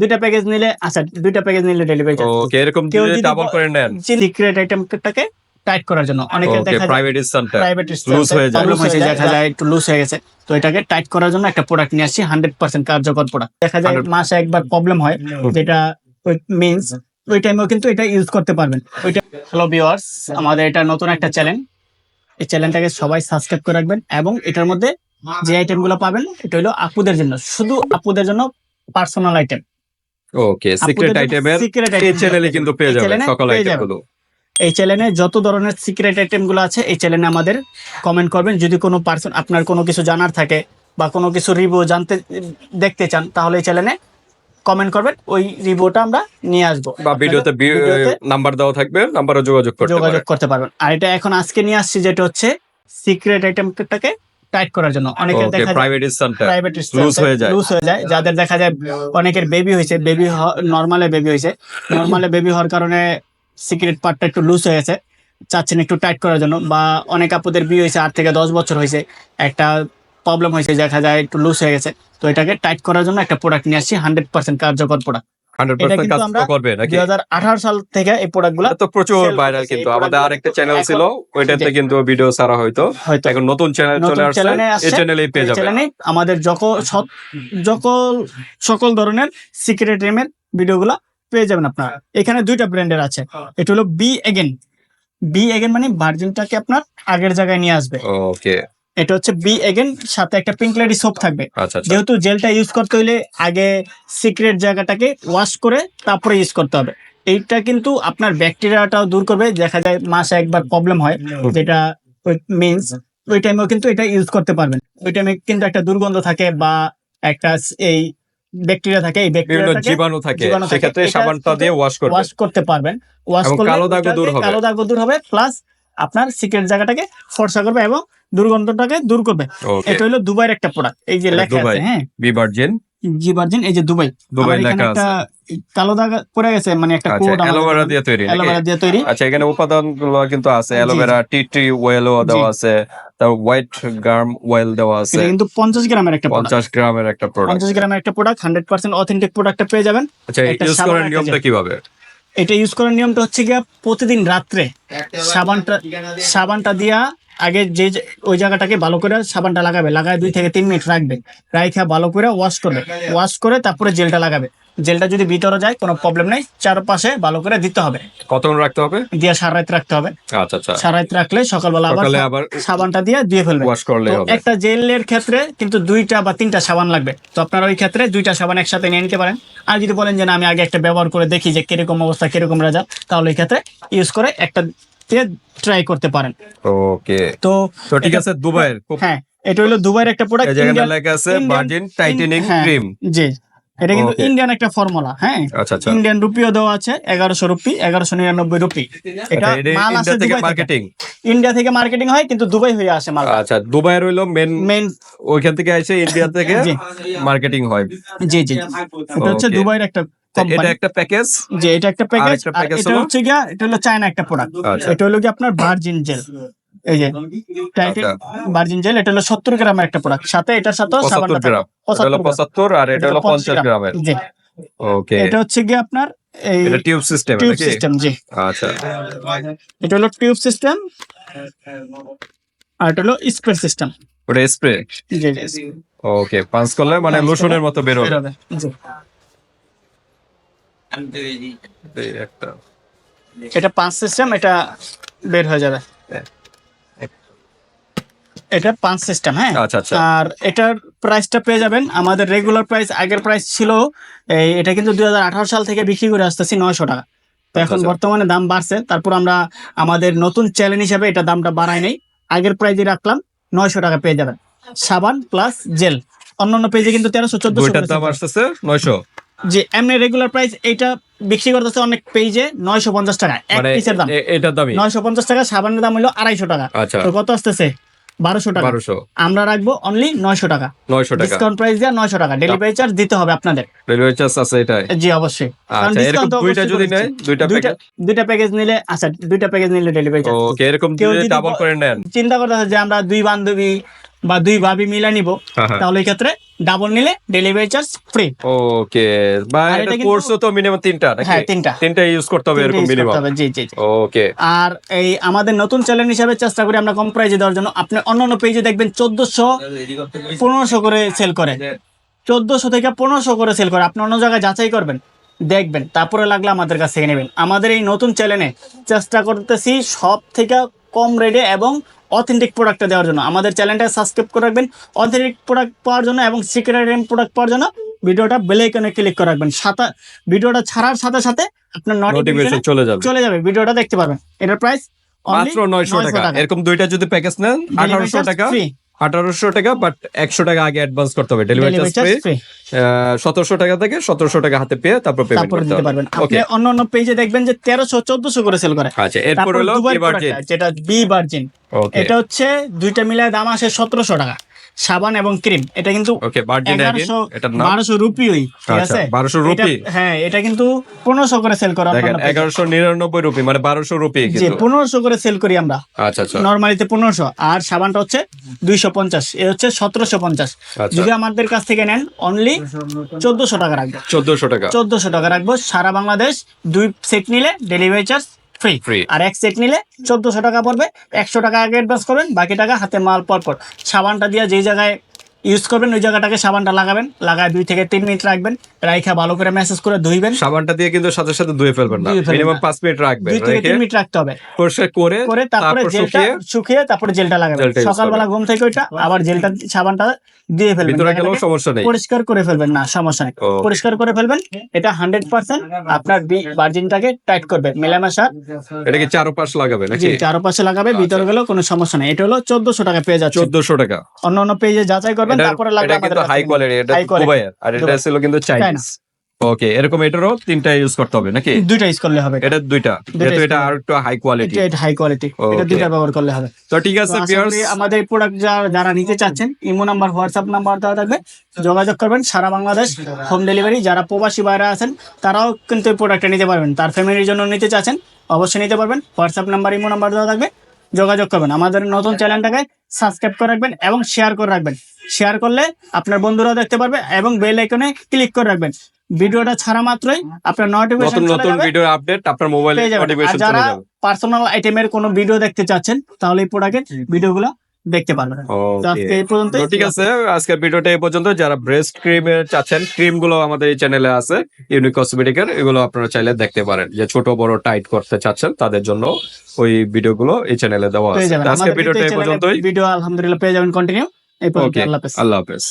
দুইটা প্যাকেজ নিলে আচ্ছা দুইটা প্যাকেজ নিলে ডেলিভারি চার্জ। ওকে, এরকম কেউ যদি যদি ডাবল করে নেন, সিক্রেট আইটেমটাকে টাইট করার জন্য অনেকে ওকে, দেখা যায় প্রাইভেট স্থানটা প্রাইভেট লুজ হয়ে যায়। প্রবলেম হয়েছে, দেখা যায় একটু লুজ হয়ে গেছে, তো এটাকে টাইট করার জন্য একটা প্রোডাক্ট নিয়ে আসছি 100% কার্যকর প্রোডাক্ট। দেখা যায় 100 মাসে একবার প্রবলেম হয়, যেটা মিন্স ওই টাইমেও কিন্তু এটা ইউজ করতে পারবেন ওইটা। হ্যালো ভিউয়ার্স, আমাদের এটা নতুন একটা চ্যানেল, এই চ্যানেলটাকে সবাই সাবস্ক্রাইব করে রাখবেন এবং এটার মধ্যে যে আইটেমগুলো পাবেন এটা হলো আপুদের জন্য, শুধু আপুদের জন্য পার্সোনাল আইটেম। ওকে, সিক্রেট আইটেমের এই চ্যানেলে কিন্তু পেয়ে যাবেন সকল আইটেমগুলো। এই চ্যানেলে যত ধরনের সিক্রেট আইটেম গুলো আছে এই চ্যানেলে আমাদের কমেন্ট করবেন। যদি কোনো পার্সন আপনার কোনো কিছু জানার থাকে বা কোনো কিছু রিভিউ জানতে দেখতে চান, তাহলে এই চ্যানেলে কমেন্ট করবেন, ওই রিভিউটা আমরা নিয়ে আসবো বা ভিডিওতে নাম্বার দেওয়া থাকবে, নাম্বারে যোগাযোগ করতে পারবেন। আর এটা এখন আজকে নিয়ে আসছি যেটা হচ্ছে সিক্রেট আইটেমটাকে টাইট করার জন্য। অনেকে দেখা যায় প্রাইভেট স্থানটা প্রাইভেট লুজ হয়ে যায়, যাদের দেখা যায় অনেকের বেবি হয়েছে, নর্মালে বেবি হওয়ার কারণে সিক্রেট পার্টটা একটু লুজ হয়ে গেছে, চাচ্ছেন একটু টাইট করার জন্য, বা অনেক আপুদের বিয়ে হয়েছে 8 থেকে 10 বছর হয়েছে, একটা প্রবলেম হয়েছে, দেখা যায় একটু লুজ হয়ে গেছে, তো এটাকে টাইট করার জন্য একটা প্রোডাক্ট নিয়ে আসছি 100% কার্যকর প্রোডাক্ট। 100% কাজ করবে নাকি? 2018 সাল থেকে এই প্রোডাক্টগুলো তো প্রচুর ভাইরাল, কিন্তু আমাদের আরেকটা চ্যানেল ছিল ওইটাতে কিন্তু ভিডিও ছাড়া হয়তো, এখন নতুন চ্যানেল চলে আসছে, এই চ্যানেলেই পেয়ে যাবেন। চ্যানেলে আমাদের সকল ধরনের সিক্রেট আইটেমের ভিডিওগুলো পেয়ে যাবেন আপনারা। এখানে দুইটা ব্র্যান্ডের আছে, এটা হলো বি এগেন মানে ভার্জিনটাকে আপনার আগের জায়গায় নিয়ে আসবে। ওকে, এটা হচ্ছে বি এগেন, সাথে একটা পিঙ্ক লেডি সোপ থাকবে। আচ্ছা, যেহেতু জেলটা ইউজ করতে হইলে আগে সিক্রেট জায়গাটাকে ওয়াশ করে তারপরে ইউজ করতে হবে। এইটা কিন্তু আপনার ব্যাকটেরিয়াটাও দূর করবে। দেখা যায় মাসে একবার প্রবলেম হয়, যেটা মিন্স ওই টাইমেও কিন্তু এটা ইউজ করতে পারবেন। ওই টাইমে কিন্তু একটা দুর্গন্ধ থাকে বা একটা এই ব্যাকটেরিয়া থাকে, এই ব্যাকটেরিয়াটাকে জীবাণু থাকে, সেক্ষেত্রে সাবানটা দিয়ে ওয়াশ করতে পারবেন। ওয়াশ করলে কালো দাগও দূর হবে, প্লাস আপনার সিক্রেট জায়গাটাকে ফর্সা করবে এবং দুর্গন্ধটাকে দূর করবে। এটা হলো দুবাইয়ের একটা প্রোডাক্ট, এই যে লেখা আছে, হ্যাঁ বি ভার্জিন, এই যে দুবাই লেখা আছে, কালো দাগ পড়ে গেছে, মানে একটা কোড অ্যালোভেরা দিয়ে তৈরি। আচ্ছা, এখানে উপাদানগুলো কিন্তু আছে, অ্যালোভেরা, টি ট্রি অয়েলও দেওয়া আছে, তারপর হোয়াইট গার্ম অয়েল দেওয়া আছে। এটা কিন্তু 50 গ্রামের একটা প্রোডাক্ট, 50 গ্রামের একটা প্রোডাক্ট, 100% অথেন্টিক প্রোডাক্টটা পেয়ে যাবেন। আচ্ছা, এটা ইউজ করার নিয়মটা কিভাবে? এটা ইউজ করার নিয়মটা হচ্ছে গিয়া প্রতিদিন রাত্রে সাবানটা দিয়া আগে যে ওই জায়গাটাকে ভালো করে সাবানটা লাগায় 2 থেকে 3 মিনিট রাখবে, রাইখা ভালো করে ওয়াশ করে তারপরে জেলটা লাগাবে। জেলটা যদি ভিতরে যায় কোনো প্রবলেম নাই, চারপাশে ভালো করে দিতে হবে। কতক্ষণ রাখতে হবে? দিয়ে সারা রাত রাখতে হবে। আচ্ছা, সারা রাত রাখলে সকালবেলা আবার সাবানটা দিয়ে ধুয়ে ফেলবে। ওয়াশ করলে হবে। একটা জেলের ক্ষেত্রে কিন্তু 2টা বা 3টা সাবান লাগবে, তো আপনারা ওই ক্ষেত্রে 2টা সাবান একসাথে নিয়ে নিতে পারেন। আর যদি বলেন যে না আমি আগে একটা ব্যবহার করে দেখি যে কিরকম অবস্থা, কিরকম রেজাল্ট, তাহলে এই ক্ষেত্রে ইউজ করে একটা ট্রাই করতে পারেন। ওকে, তো ঠিক আছে। দুবাইয়ের, হ্যাঁ, এটা হলো দুবাইয়ের একটা প্রোডাক্ট, এই জায়গাটা লেখা আছে ভার্জিন টাইটেনিং ক্রিম। জি, এটা কিন্তু ইন্ডিয়ান একটা ফর্মুলা। হ্যাঁ, আচ্ছা, ইন্ডিয়ান রুপিও দেওয়া আছে, 1100 রুপি, 1199 রুপি। এটা মাল আছে থেকে মার্কেটিং, ইন্ডিয়া থেকে মার্কেটিং হয়, কিন্তু দুবাই হয়ে আসে মাল। আচ্ছা, দুবাইয়ের হইলো মেন, ওইখান থেকে এসে ইন্ডিয়া থেকে মার্কেটিং হয়। জি, এটা হচ্ছে দুবাইয়ের একটা কোম্পানি। এটা একটা প্যাকেজ, যে এটা একটা প্যাকেজ, আর এটা হচ্ছে গিয়া এটা হলো চায়না একটা প্রোডাক্ট। এটা হলো কি আপনার ভার্জিন জেল, এই যে ভার্জিন জেল, এটা হলো 70 গ্রামের একটা প্রোডাক্ট, সাথে এটার সাথে 75 গ্রাম, এটা হলো 75 আর এটা হলো 50 গ্রামের। জি, ওকে, এটা হচ্ছে গিয়া আপনার এই এটা টিউব সিস্টেম নাকি? জি, আচ্ছা, এটা হলো টিউব সিস্টেম, আর এটা হলো স্প্রে সিস্টেম। ওটা স্প্রে, জি, ওকে, পাঁচ করলে মানে লোশনের মতো বের হবে। জি, একটা এটা 5 সিস্টেম, এটা বের হয়ে যাবে। এটা 5 সিস্টেম, হ্যাঁ। আচ্ছা, আর এটার প্রাইসটা পেয়ে যাবেন আমাদের রেগুলার প্রাইস, আগের প্রাইস ছিল এটা কিন্তু 2018 সাল থেকে বিক্রি করে আসতেছি 900 টাকা। তো এখন বর্তমানে দাম বাড়ছে, তারপর আমরা আমাদের নতুন চ্যালেঞ্জ হিসেবে এটা দামটা বাড়াই নাই, আগের প্রাইসে রাখলাম, 900 টাকা পেয়ে যাবেন সাবান প্লাস জেল। অন্যান্য পেজে কিন্তু 1300-1400 দাম আসতেছে 900। যে এমনি রেগুলার প্রাইস এইটা বিক্রি করতেছে অনেক পেজে 950 টাকা এক পিসের দাম। এটার দামই 950 টাকা, সাবানের দাম হলো 250 টাকা। আচ্ছা, তো কত আসতেছে? 1200 টাকা। আমরা রাখবো অনলি 900 টাকা, ডিসকাউন্ট প্রাইস দিয়ে 900 টাকা। ডেলিভারি চার্জ দিতে হবে আপনাদের। ডেলিভারি চার্জ আছে এটাই? জি, অবশ্যই। আচ্ছা, এরকম দুইটা যদি নেয়, দুইটা প্যাকেজ নিলে, আচ্ছা দুইটা প্যাকেজ নিলে ডেলিভারি চার্জ। ওকে, এরকম যদি ডাবল করে নেন, চিন্তা করতেছে যে আমরা 2 বান্ধবী বা 2 ভাবি মিলে নিব, হ্যাঁ। তাহলে এই ক্ষেত্রে ডাবল নিলে ডেলিভারি চার্জ ফ্রি। ওকে, বা আর এটা এটা কিন্তু- কোর্সও তো মিনিমাম 3টা নাকি? হ্যাঁ, 3টা ইউজ করতে হবে এরকম মিনিমাম। জি জি জি। ওকে, আর এই আমাদের নতুন চ্যানেল হিসাবে চেষ্টা করি আমরা কম প্রাইজে দেওয়ার জন্য। আপনি অন্যান্য পেজে দেখবেন 1400 1500 করে সেল করে, 1400 থেকে 1500 করে সেল করে। আপনি অন্য জায়গায় যাচাই করবেন, দেখবেন, তারপরে লাগলে আমাদের কাছ থেকে নেবেন। আমাদের এই নতুন চ্যানেলে চেষ্টা করতেছি সব থেকে কম রেটে এবং অথেন্টিক প্রোডাক্টটা দেওয়ার জন্য। আমাদের চ্যানেলটা সাবস্ক্রাইব করে রাখবেন অথেন্টিক প্রোডাক্ট পাওয়ার জন্য এবং সিক্রেট আইটেম প্রোডাক্ট পাওয়ার জন্য। ভিডিওটা বেল আইকনে ক্লিক করে রাখবেন, ভিডিওটা ছাড়ার সাথে সাথে আপনার নোটিফিকেশন নোটিফিকেশন চলে যাবে। ভিডিওটা দেখতে পারবেন। এটার প্রাইস মাত্র 900 টাকা। এরকম দুইটা যদি প্যাকেজ নেন 1800 টাকা, 1800 টাকা, বাট 100 টাকা আগে অ্যাডভান্স করতে হবে, ডেলিভারি চার্জ ফ্রি। 1700 টাকা থেকে 1700 টাকা হাতে পেয়ে তারপর পেমেন্ট তারপরে করতে দিতে হবে। পারবেন। ওকে, আপনি অন্য পেজে দেখবেন যে 1300 1400 করে সেল করে। আচ্ছা, এরপর তারপর হলো দুবাইয়ের এভারজিন। প্রোডাক্টটা, যেটা বি ভার্জিন, ওকে, এটা হচ্ছে দুইটা মিলায় দাম আসে 1700 টাকা, সাবান এবং ক্রিম। এটা কিন্তু ওকে, ভার্জিন আইডিন, এটার নাম 1200 রুপিই, ঠিক আচ্ছা, আছে? 1200 রুপি। এটা- হ্যাঁ, এটা কিন্তু 1500 করে সেল করে দেখেন, অন্যান্য পেজে। 1199 রুপি, মানে 1200 রুপি জি, কিন্তু। 1500 করে সেল করি আমরা আচ্ছা আচ্ছা নরমালিতে 1500। আর সাবানটা হচ্ছে 250, এ হচ্ছে 1750। আচ্ছা। যদি আমাদের কাছ থেকে নেন অনলি 1400 টাকা রাখবো, 1400 টাকা। 1400 টাকা রাখবো। সারা বাংলাদেশ 2 সেট নিলে ডেলিভারি চার্জ ফ্রি। Free। আর 1 সেট নিলে 1400 টাকা পড়বে। 100 টাকা আগে অ্যাডভান্স করবেন, বাকি টাকা হাতে মাল পর। সাবানটা দিয়ে যেই জায়গায় ইউজ করবেন ওই জায়গাটাকে সাবানটা লাগাবেন, লাগায় 2 থেকে 3 মিনিট রাখবেন, রাইখা ভালো করে ম্যাসেজ করে ধুইবেন। সাবানটা দিয়ে কিন্তু সাথে সাথে ধুয়ে ফেলবেন না, ধুয়ে ফেলবেন মিনিমাম না। 5 মিনিট রাখবেন, 2 থেকে রেখে 3 মিনিট রাখতে হবে, পরিষ্কার করে তারপরে তারপর জেলটা শুকিয়ে তারপরে জেলটা লাগাবেন। জেলটা use সকালবেলা ঘুম থেকে ওইটা আবার জেলটা সাবানটা দিয়ে ফেলবেন, ভিতরে গেলেও জায়গাটাকে সমস্যা নেই। পরিষ্কার করে ফেলবেন, না সমস্যা নেই, ও। পরিষ্কার করে ফেলবেন। এটা 100% আপনার ভার্জিনটাকে টাইট করবে, মেলামেশা। এটা কি চারপাশ লাগাবে নাকি? জি, চারপাশে লাগাবে, ভিতরে গেলেও কোনো সমস্যা নেই। এটা হলো 1400 টাকা পেয়ে যাচ্ছে। 1400 টাকা। অন্য পেজে যাচাই করবেন, তারপরে লাগবে এটা আমাদের কিন্তু কাছ হাই থেকে কোয়ালিটি, এটা High quality। দুবাইয়ের, আর এটা ছিল কিন্তু চাইনিজ। ওকে, এরকম এটারও 3টা ইউজ করতে হবে নাকি? দুইটা ইউজ করলে হবে। এটা দুইটা, যেহেতু use এটা করতে আর একটু হাই কোয়ালিটি। এটা হাই কোয়ালিটি, এটা Okay। দুইটা ব্যবহার করলে হবে। তো ঠিক আছে তো আশা ভিউয়ার্স, করি আমাদের প্রোডাক্ট যারা নিতে চাচ্ছেন, ইমো নাম্বার, হোয়াটসঅ্যাপ নাম্বার দেওয়া থাকবে, যোগাযোগ করবেন। সারা বাংলাদেশ হোম ডেলিভারি। যারা প্রবাসী বাইরে আছেন তারাও কিন্তু এই প্রোডাক্টটা নিতে পারবেন। তার ফ্যামিলির জন্য নিতে চাচ্ছেন অবশ্যই নিতে পারবেন। হোয়াটসঅ্যাপ নাম্বার, ইমো নাম্বার দেওয়া থাকবে, যোগাযোগ করবেন। আমাদের নতুন চ্যানেলটাকে সাবস্ক্রাইব করে রাখবেন এবং শেয়ার করে রাখবেন। শেয়ার করলে আপনার বন্ধুরাও দেখতে পারবে এবং বেল আইকনে ক্লিক করে রাখবেন। ভিডিওটা ছাড়া মাত্রই আপনার নোটিফিকেশন নতুন চলে নতুন যাবে, ভিডিও আপডেট আপনার মোবাইলে পেয়ে যাবেন। আর নোটিফিকেশন চলে যারা যাবে। পার্সোনাল আইটেমের কোনো ভিডিও দেখতে চাচ্ছেন তাহলে এই প্রোডাক্টের ভিডিওগুলো দেখতে পারবেন। তো আজকে এই পর্যন্ত। তো ঠিক আছে, আজকের ভিডিওটা এই পর্যন্ত। যারা ব্রেস্ট ক্রিম চাচ্ছেন, ক্রিম গুলো আমাদের এই চ্যানেলে আছে, ইউনিক কসমেটিকের, এগুলো আপনারা চাইলে দেখতে পারেন। যে ছোট বড় টাইট করতে চাচ্ছেন তাদের জন্য ওই ভিডিওগুলো এই চ্যানেলে দেওয়া পেয়ে আছে। যাবেন। তো আজকের আমাদের ভিডিওটা এই পর্যন্তই। ভিডিও আলহামদুলিল্লাহ পেয়ে যাবেন কন্টিনিউ। এই পর্যন্ত, ওকে, আল্লাহ হাফেজ। আল্লাহ হাফেজ।